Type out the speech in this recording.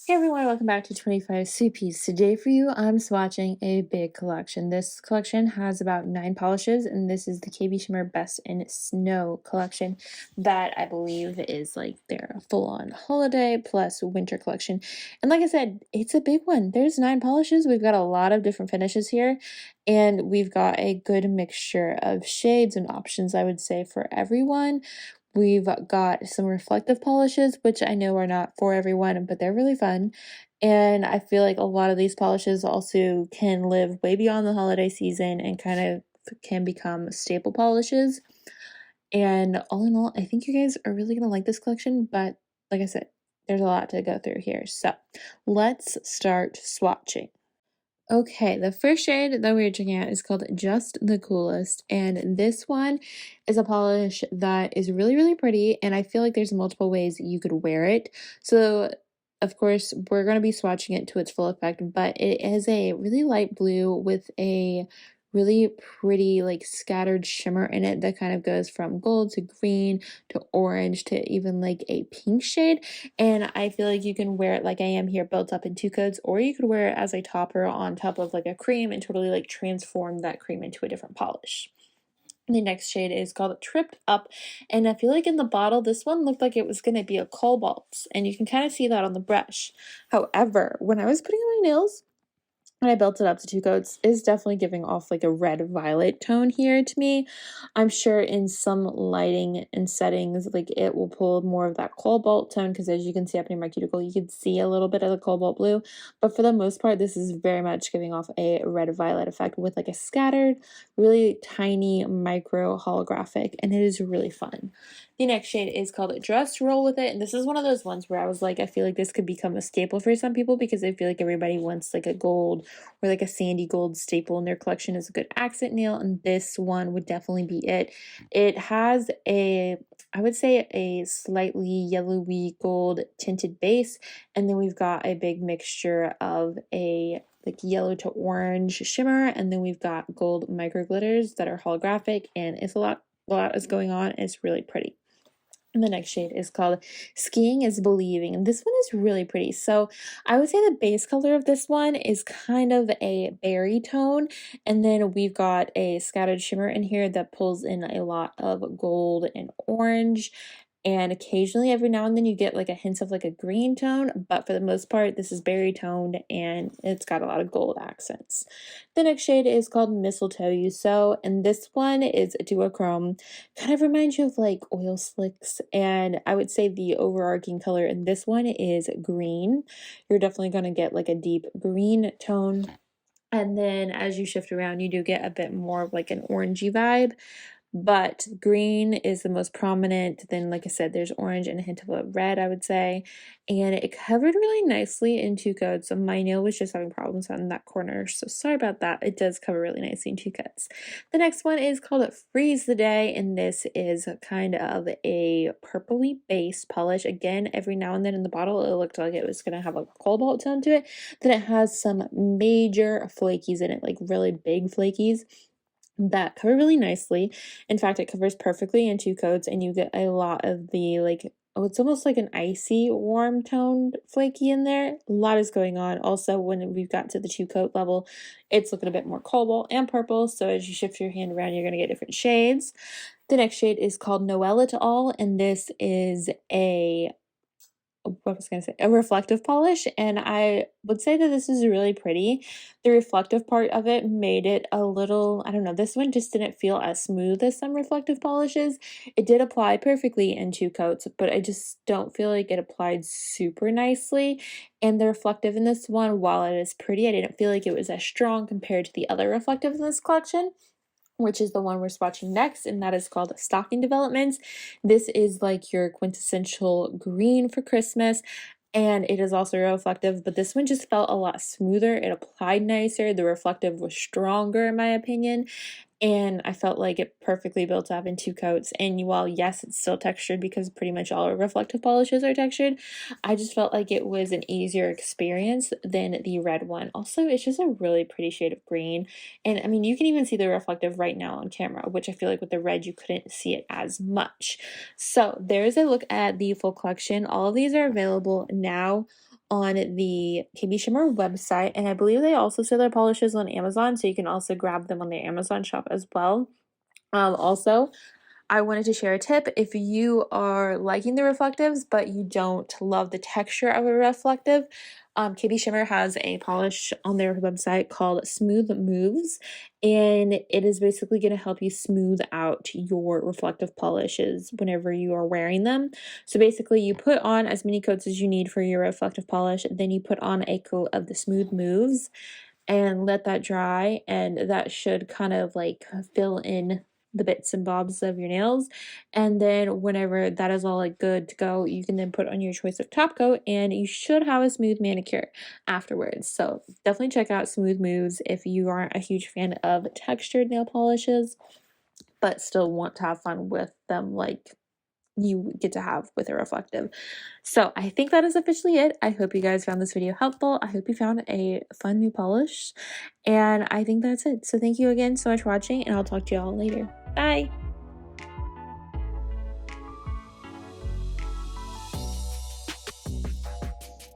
Hey everyone, welcome back to 25 Sweetpeas. Today for you, I'm swatching a big collection. This collection has about 9 polishes, and this is the KB Shimmer Best in Snow collection that I believe is like their full-on holiday plus winter collection. And like I said, it's a big one. There's 9 polishes. We've got a lot of different finishes here, and we've got a good mixture of shades and options, I would say, for everyone. We've got some reflective polishes, which I know are not for everyone, but they're really fun. And I feel like a lot of these polishes also can live way beyond the holiday season and kind of can become staple polishes. And all in all, I think you guys are really going to like this collection, but like I said, there's a lot to go through here. So let's start swatching. Okay, the first shade that we're checking out is called Just the Coolest, and this one is a polish that is really, really pretty, and I feel like there's multiple ways you could wear it. So, of course, we're going to be swatching it to its full effect, but it is a really light blue with a really pretty, like, scattered shimmer in it that kind of goes from gold to green to orange to even like a pink shade. And I feel like you can wear it like I am here, built up in 2 coats, or you could wear it as a topper on top of like a cream and totally like transform that cream into a different polish. The next shade is called Tripped Up, and I feel like in the bottle, this one looked like it was going to be a cobalt, and you can kind of see that on the brush. However, when I was putting on my nails, and I built it up to 2 coats, is definitely giving off like a red violet tone here to me. I'm sure in some lighting and settings, like it will pull more of that cobalt tone because as you can see up near my cuticle, you can see a little bit of the cobalt blue. But for the most part, this is very much giving off a red violet effect with like a scattered, really tiny micro holographic, and it is really fun. The next shade is called Just Roll With It, and this is one of those ones where I was like, I feel like this could become a staple for some people because I feel like everybody wants like a gold or like a sandy gold staple in their collection as a good accent nail, and this one would definitely be it. It has a, I would say, a slightly yellowy gold tinted base, and then we've got a big mixture of a like yellow to orange shimmer, and then we've got gold micro glitters that are holographic, and it's a lot is going on. It's really pretty. And the next shade is called Skiing is Believing. And this one is really pretty. So I would say the base color of this one is kind of a berry tone. And then we've got a scattered shimmer in here that pulls in a lot of gold and orange. And occasionally, every now and then, you get like a hint of like a green tone, but for the most part, this is berry toned and it's got a lot of gold accents. The next shade is called Mistleto, and this one is a duochrome. Kind of reminds you of like oil slicks, and I would say the overarching color in this one is green. You're definitely going to get like a deep green tone. And then as you shift around, you do get a bit more of like an orangey vibe, but green is the most prominent. Then, like I said, there's orange and a hint of a red, I would say. And it covered really nicely in 2 coats. So my nail was just having problems on that corner, so sorry about that. It does cover really nicely in 2 coats. The next one is called Freeze the Day, and this is kind of a purpley base polish. Again, every now and then in the bottle, it looked like it was going to have a cobalt tone to it. Then it has some major flakies in it, like really big flakies that cover really nicely. In fact, it covers perfectly in 2 coats, and you get a lot of the like, oh, it's almost like an icy warm toned flaky in there. A lot is going on. Also, when we've got to the 2 coat level, it's looking a bit more cobalt and purple. So as you shift your hand around, you're going to get different shades. The next shade is called Noel It All, and this is a what was I going to say? A reflective polish, and I would say that this is really pretty. The reflective part of it made it a little, I don't know, this one just didn't feel as smooth as some reflective polishes. It did apply perfectly in 2 coats, but I just don't feel like it applied super nicely. And the reflective in this one, while it is pretty, I didn't feel like it was as strong compared to the other reflectives in this collection, which is the one we're swatching next, and that is called Stocking Developments. This is like your quintessential green for Christmas, and it is also reflective, but this one just felt a lot smoother. It applied nicer. The reflective was stronger, in my opinion, and I felt like it perfectly built up in 2 coats. And while yes, it's still textured because pretty much all reflective polishes are textured, I just felt like it was an easier experience than the red one. Also, it's just a really pretty shade of green, and I mean, you can even see the reflective right now on camera, which I feel like with the red you couldn't see it as much. So there's a look at the full collection. All of these are available now on the KB Shimmer website, and I believe they also sell their polishes on Amazon, so you can also grab them on their Amazon shop as well. Also, I wanted to share a tip. If you are liking the reflectives, but you don't love the texture of a reflective, KB Shimmer has a polish on their website called Smooth Moves, and it is basically going to help you smooth out your reflective polishes whenever you are wearing them. So basically, you put on as many coats as you need for your reflective polish, then you put on a coat of the Smooth Moves and let that dry, and that should kind of like fill in the bits and bobs of your nails. And then whenever that is all like good to go, you can then put on your choice of top coat and you should have a smooth manicure afterwards. So definitely check out Smooth Moves if you aren't a huge fan of textured nail polishes but still want to have fun with them like you get to have with a reflective. So I think that is officially it. I hope you guys found this video helpful. I hope you found a fun new polish, and I think that's it. So thank you again so much for watching, and I'll talk to y'all later. Bye!